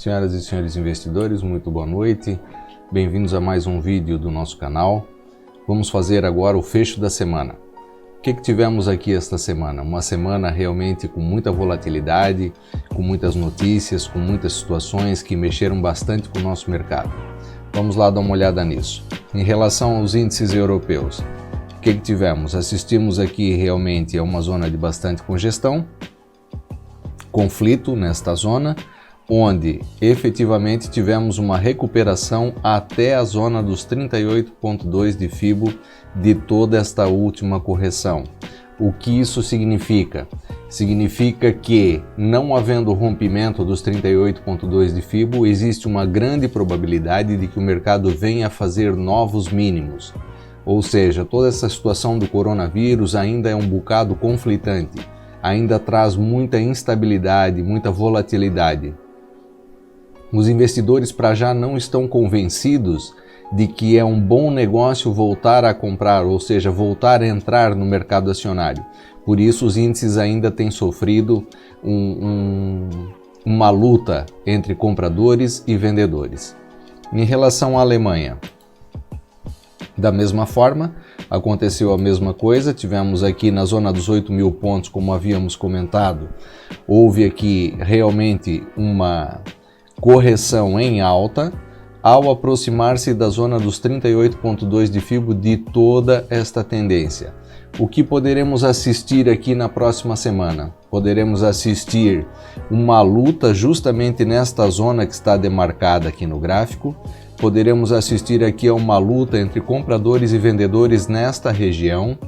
Senhoras e senhores investidores, muito boa noite. Bem-vindos a mais um vídeo do nosso canal. Vamos fazer agora o fecho da semana. O que tivemos aqui esta semana? Uma semana realmente com muita volatilidade, com muitas notícias, com muitas situações que mexeram bastante com o nosso mercado. Vamos lá dar uma olhada nisso. Em relação aos índices europeus, o que tivemos? Assistimos aqui realmente a uma zona de bastante congestão, conflito nesta zona, onde efetivamente tivemos uma recuperação até a zona dos 38,2 de Fibo de toda esta última correção. O que isso significa? Significa que, não havendo rompimento dos 38,2 de Fibo, existe uma grande probabilidade de que o mercado venha a fazer novos mínimos. Ou seja, toda essa situação do coronavírus ainda é um bocado conflitante, ainda traz muita instabilidade, muita volatilidade. Os investidores para já não estão convencidos de que é um bom negócio voltar a comprar, ou seja, voltar a entrar no mercado acionário. Por isso os índices ainda têm sofrido uma luta entre compradores e vendedores. Em relação à Alemanha, da mesma forma, aconteceu a mesma coisa, tivemos aqui na zona dos 8.000 pontos, como havíamos comentado, houve aqui realmente uma correção em alta, ao aproximar-se da zona dos 38,2 de Fibo de toda esta tendência. O que poderemos assistir aqui na próxima semana? Poderemos assistir uma luta justamente nesta zona que está demarcada aqui no gráfico. Poderemos assistir aqui a uma luta entre compradores e vendedores nesta região,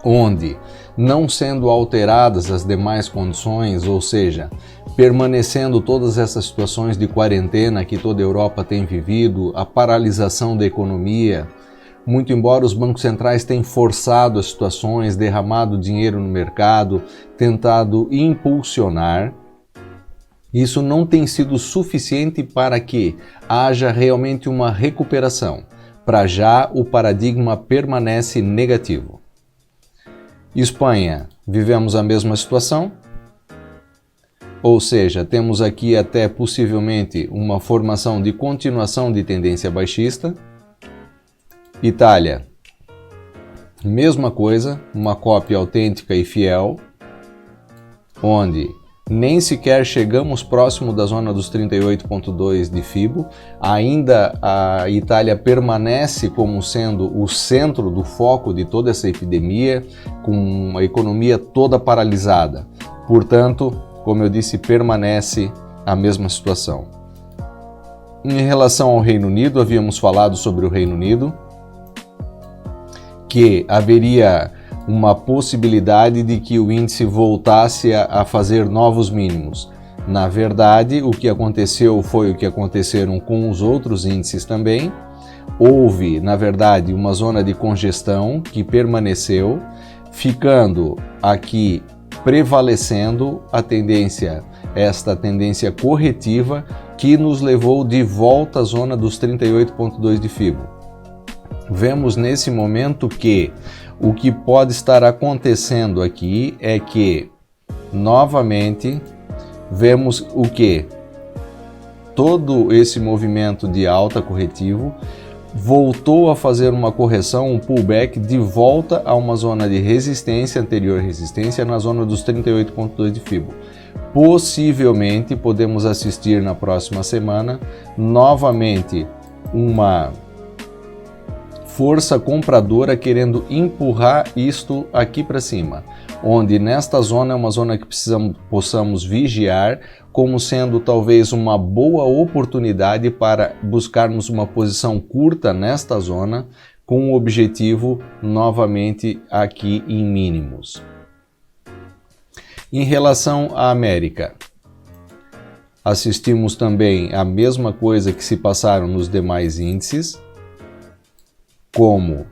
onde, não sendo alteradas as demais condições, ou seja, permanecendo todas essas situações de quarentena que toda a Europa tem vivido, a paralisação da economia, muito embora os bancos centrais tenham forçado as situações, derramado dinheiro no mercado, tentado impulsionar, isso não tem sido suficiente para que haja realmente uma recuperação. Para já, o paradigma permanece negativo. Espanha, vivemos a mesma situação, ou seja, temos aqui até possivelmente uma formação de continuação de tendência baixista. Itália, mesma coisa, uma cópia autêntica e fiel, onde nem sequer chegamos próximo da zona dos 38,2 de Fibo, ainda a Itália permanece como sendo o centro do foco de toda essa epidemia, com a economia toda paralisada. Portanto, como eu disse, permanece a mesma situação. Em relação ao Reino Unido, havíamos falado sobre o Reino Unido, que haveria uma possibilidade de que o índice voltasse a fazer novos mínimos. Na verdade, o que aconteceu foi o que aconteceram com os outros índices também. Houve, na verdade, uma zona de congestão que permaneceu, ficando aqui prevalecendo a tendência, esta tendência corretiva que nos levou de volta à zona dos 38,2 de Fibo. Vemos nesse momento que o que pode estar acontecendo aqui é que, novamente, vemos o que? Todo esse movimento de alta corretivo voltou a fazer uma correção, um pullback de volta a uma zona de resistência, anterior resistência, na zona dos 38,2 de Fibo. Possivelmente podemos assistir na próxima semana novamente uma força compradora querendo empurrar isto aqui para cima, onde nesta zona é uma zona que possamos vigiar como sendo talvez uma boa oportunidade para buscarmos uma posição curta nesta zona com o objetivo novamente aqui em mínimos. Em relação à América, assistimos também a mesma coisa que se passaram nos demais índices, como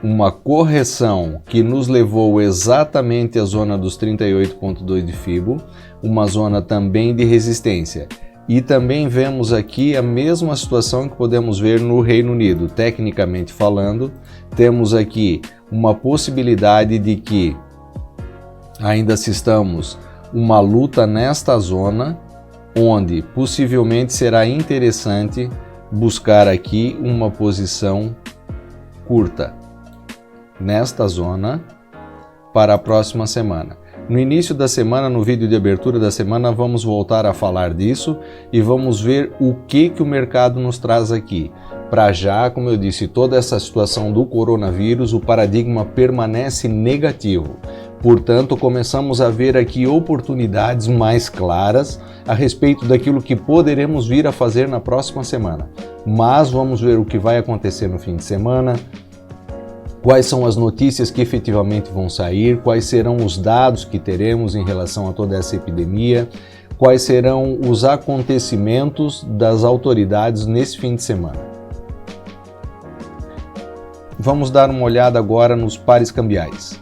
uma correção que nos levou exatamente à zona dos 38,2 de Fibo, uma zona também de resistência. E também vemos aqui a mesma situação que podemos ver no Reino Unido. Tecnicamente falando, temos aqui uma possibilidade de que ainda assistamos uma luta nesta zona onde possivelmente será interessante buscar aqui uma posição curta nesta zona para a próxima semana. No início da semana, no vídeo de abertura da semana, vamos voltar a falar disso e vamos ver o que o mercado nos traz aqui. Para já, como eu disse, toda essa situação do coronavírus, o paradigma permanece negativo. Portanto, começamos a ver aqui oportunidades mais claras a respeito daquilo que poderemos vir a fazer na próxima semana. Mas vamos ver o que vai acontecer no fim de semana, quais são as notícias que efetivamente vão sair, quais serão os dados que teremos em relação a toda essa epidemia, quais serão os acontecimentos das autoridades nesse fim de semana. Vamos dar uma olhada agora nos pares cambiais.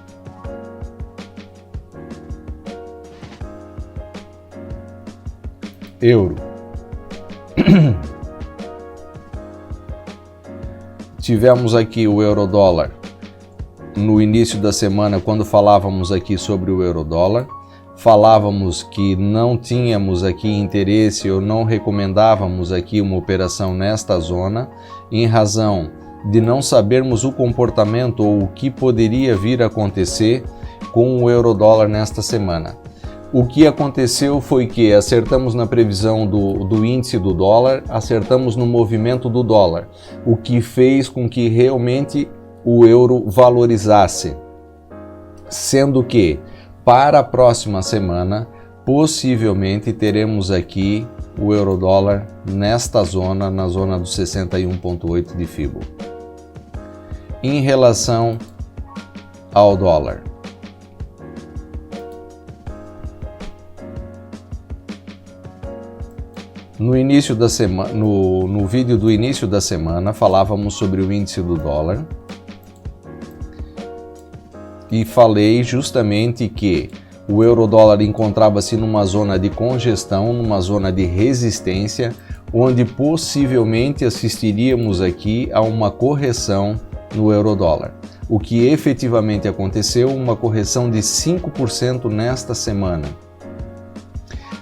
Euro. Tivemos aqui o euro-dólar no início da semana, quando falávamos aqui sobre o euro-dólar. Falávamos que não tínhamos aqui interesse ou não recomendávamos aqui uma operação nesta zona, em razão de não sabermos o comportamento ou o que poderia vir a acontecer com o euro-dólar nesta semana. O que aconteceu foi que acertamos na previsão do índice do dólar, acertamos no movimento do dólar, o que fez com que realmente o euro valorizasse, sendo que para a próxima semana possivelmente teremos aqui o euro-dólar nesta zona, na zona dos 61,8 de Fibo. Em relação ao dólar, no início da semana, no vídeo do início da semana, falávamos sobre o índice do dólar e falei justamente que o euro-dólar encontrava-se numa zona de congestão, numa zona de resistência, onde possivelmente assistiríamos aqui a uma correção no euro-dólar. O que efetivamente aconteceu, uma correção de 5% nesta semana.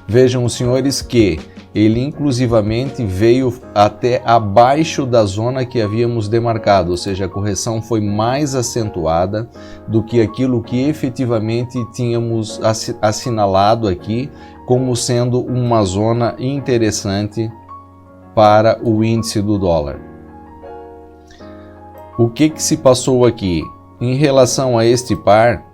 Vejam os senhores que ele inclusivamente veio até abaixo da zona que havíamos demarcado, ou seja, a correção foi mais acentuada do que aquilo que efetivamente tínhamos assinalado aqui como sendo uma zona interessante para o índice do dólar. O que se passou aqui? Em relação a este par,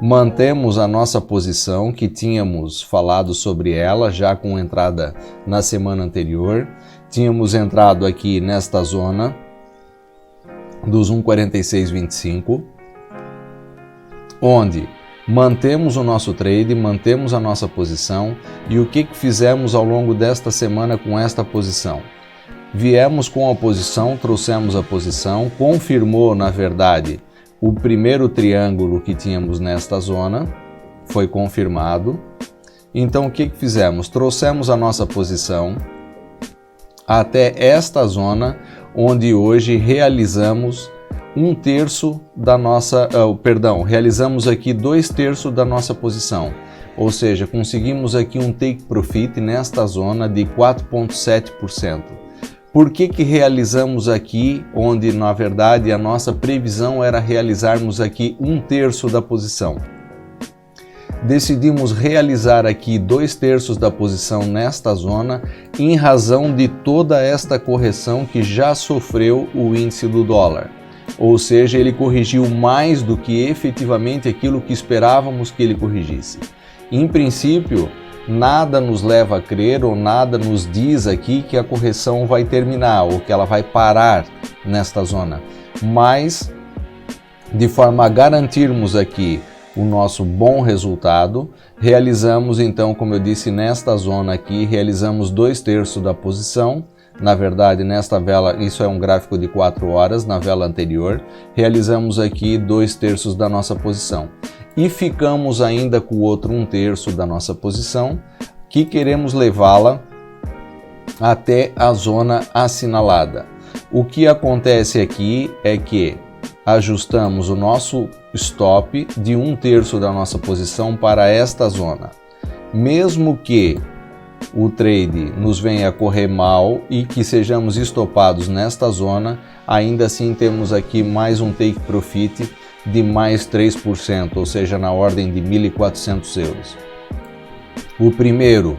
mantemos a nossa posição que tínhamos falado sobre ela já com entrada na semana anterior. Tínhamos entrado aqui nesta zona dos 1,4625, onde mantemos o nosso trade, mantemos a nossa posição. E o que fizemos ao longo desta semana com esta posição? Viemos com a posição, trouxemos a posição, confirmou na verdade o primeiro triângulo que tínhamos nesta zona, foi confirmado. Então o que fizemos? Trouxemos a nossa posição até esta zona, onde hoje realizamos realizamos aqui 2/3 da nossa posição. Ou seja, conseguimos aqui um take profit nesta zona de 4,7%. Por que realizamos aqui, onde na verdade a nossa previsão era realizarmos aqui 1/3 da posição? Decidimos realizar aqui 2/3 da posição nesta zona em razão de toda esta correção que já sofreu o índice do dólar. Ou seja, ele corrigiu mais do que efetivamente aquilo que esperávamos que ele corrigisse. Em princípio, nada nos leva a crer ou nada nos diz aqui que a correção vai terminar ou que ela vai parar nesta zona. Mas, de forma a garantirmos aqui o nosso bom resultado, realizamos então, como eu disse, nesta zona aqui, realizamos 2/3 da posição. Na verdade, nesta vela, isso é um gráfico de 4 horas, na vela anterior, realizamos aqui 2/3 da nossa posição. E ficamos ainda com o outro 1/3 da nossa posição, que queremos levá-la até a zona assinalada. O que acontece aqui é que ajustamos o nosso stop de 1/3 da nossa posição para esta zona. Mesmo que o trade nos venha a correr mal e que sejamos estopados nesta zona, ainda assim temos aqui mais um take profit de mais 3%, ou seja, na ordem de 1.400 euros. O primeiro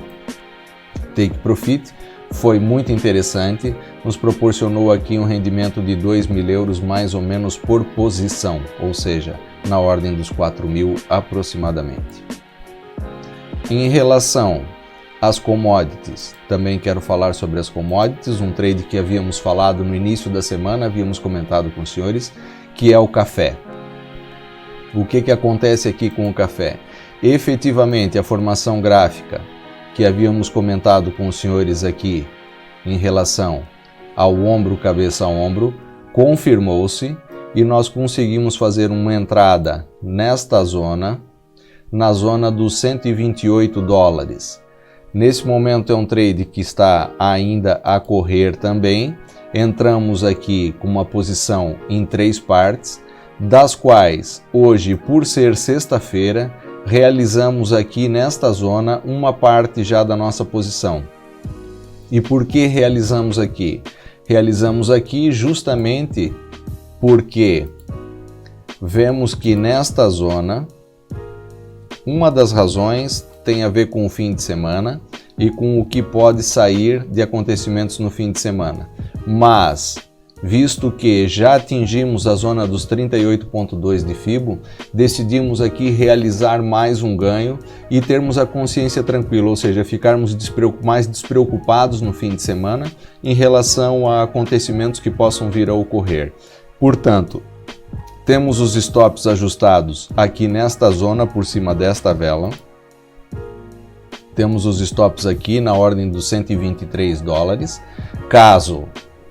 take profit foi muito interessante, nos proporcionou aqui um rendimento de 2.000 euros mais ou menos por posição, ou seja, na ordem dos 4.000 aproximadamente. Em relação às commodities, também quero falar sobre as commodities, um trade que havíamos falado no início da semana, havíamos comentado com os senhores, que é o café. O que acontece aqui com o café? Efetivamente, a formação gráfica que havíamos comentado com os senhores aqui em relação ao ombro, cabeça a ombro, confirmou-se e nós conseguimos fazer uma entrada nesta zona, na zona dos 128 dólares. Nesse momento é um trade que está ainda a correr também. Entramos aqui com uma posição em 3 partes, das quais hoje, por ser sexta-feira, realizamos aqui nesta zona uma parte já da nossa posição. E por que realizamos aqui? Realizamos aqui justamente porque vemos que nesta zona, uma das razões tem a ver com o fim de semana e com o que pode sair de acontecimentos no fim de semana. Mas, visto que já atingimos a zona dos 38,2 de FIBO, decidimos aqui realizar mais um ganho e termos a consciência tranquila, ou seja, ficarmos mais despreocupados no fim de semana em relação a acontecimentos que possam vir a ocorrer. Portanto, temos os stops ajustados aqui nesta zona por cima desta vela. Temos os stops aqui na ordem dos 123 dólares. Caso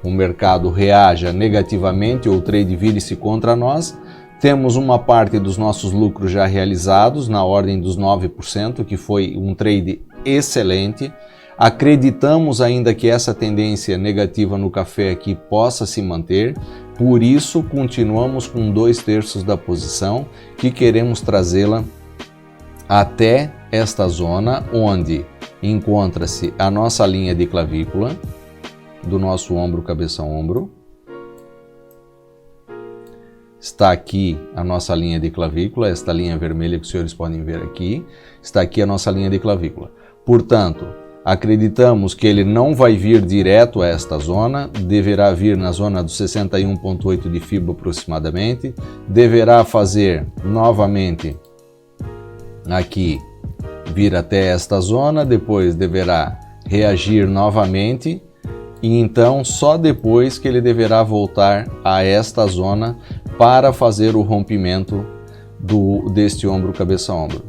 o mercado reaja negativamente ou o trade vire-se contra nós, temos uma parte dos nossos lucros já realizados na ordem dos 9%, que foi um trade excelente. Acreditamos ainda que essa tendência negativa no café aqui possa se manter, por isso continuamos com 2/3 da posição, que queremos trazê-la até esta zona onde encontra-se a nossa linha de clavícula, do nosso ombro, cabeça a ombro. Está aqui a nossa linha de clavícula, esta linha vermelha que os senhores podem ver aqui, está aqui a nossa linha de clavícula. Portanto, acreditamos que ele não vai vir direto a esta zona, deverá vir na zona dos 61,8 de FIBO aproximadamente, deverá fazer novamente aqui, vir até esta zona, depois deverá reagir novamente e então só depois que ele deverá voltar a esta zona para fazer o rompimento deste ombro cabeça a ombro.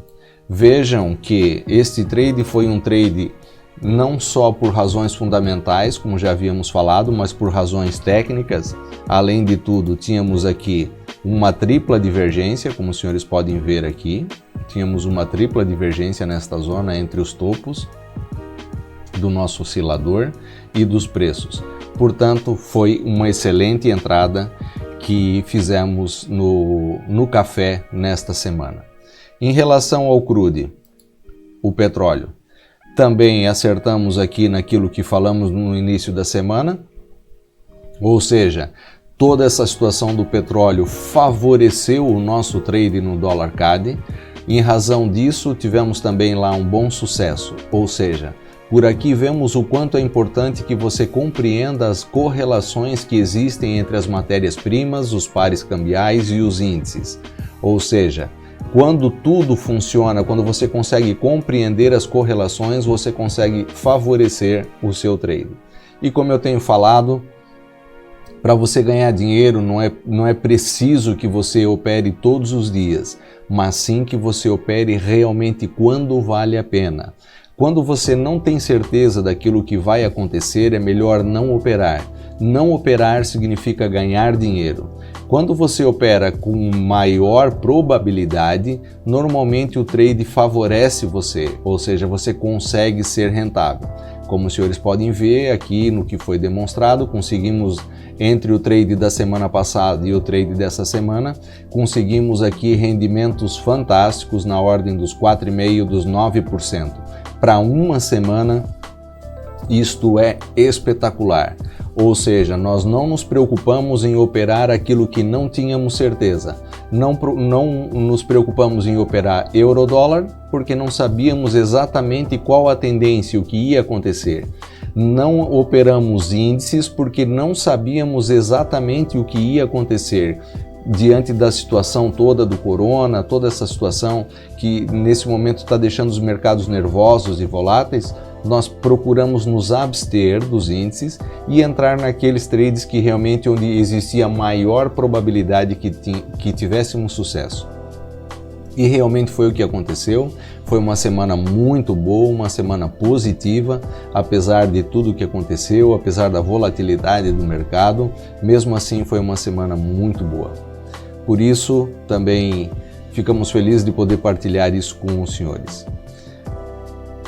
Vejam que este trade foi um trade não só por razões fundamentais, como já havíamos falado, mas por razões técnicas. Além de tudo, tínhamos aqui uma tripla divergência, como os senhores podem ver aqui. Tínhamos uma tripla divergência nesta zona entre os topos do nosso oscilador e dos preços. Portanto, foi uma excelente entrada que fizemos no café nesta semana. Em relação ao crude, o petróleo, também acertamos aqui naquilo que falamos no início da semana, ou seja, toda essa situação do petróleo favoreceu o nosso trade no dólar CAD. Em razão disso, tivemos também lá um bom sucesso, ou seja, por aqui vemos o quanto é importante que você compreenda as correlações que existem entre as matérias-primas, os pares cambiais e os índices. Ou seja, quando tudo funciona, quando você consegue compreender as correlações, você consegue favorecer o seu trade. E como eu tenho falado, para você ganhar dinheiro não é preciso que você opere todos os dias, mas sim que você opere realmente quando vale a pena. Quando você não tem certeza daquilo que vai acontecer, é melhor não operar. Não operar significa ganhar dinheiro. Quando você opera com maior probabilidade, normalmente o trade favorece você, ou seja, você consegue ser rentável. Como os senhores podem ver aqui no que foi demonstrado, conseguimos, entre o trade da semana passada e o trade dessa semana, conseguimos aqui rendimentos fantásticos na ordem dos 4,5%, dos 9%. Para uma semana Isto é espetacular, ou seja, nós não nos preocupamos em operar aquilo que não tínhamos certeza. Não nos preocupamos em operar euro-dólar porque não sabíamos exatamente qual a tendência, o que ia acontecer. Não operamos índices porque não sabíamos exatamente o que ia acontecer. Diante da situação toda do corona, toda essa situação que nesse momento está deixando os mercados nervosos e voláteis, nós procuramos nos abster dos índices e entrar naqueles trades que realmente onde existia maior probabilidade que tivéssemos sucesso. E realmente foi o que aconteceu. Foi uma semana muito boa, uma semana positiva, apesar de tudo o que aconteceu, apesar da volatilidade do mercado, mesmo assim foi uma semana muito boa. Por isso, também ficamos felizes de poder partilhar isso com os senhores.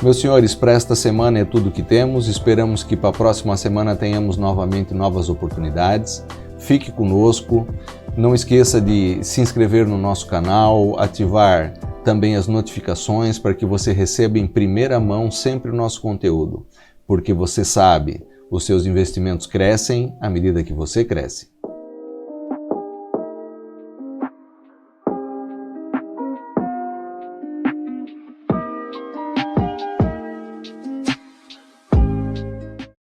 Meus senhores, para esta semana é tudo o que temos. Esperamos que para a próxima semana tenhamos novamente novas oportunidades. Fique conosco. Não esqueça de se inscrever no nosso canal, ativar também as notificações para que você receba em primeira mão sempre o nosso conteúdo. Porque você sabe, os seus investimentos crescem à medida que você cresce.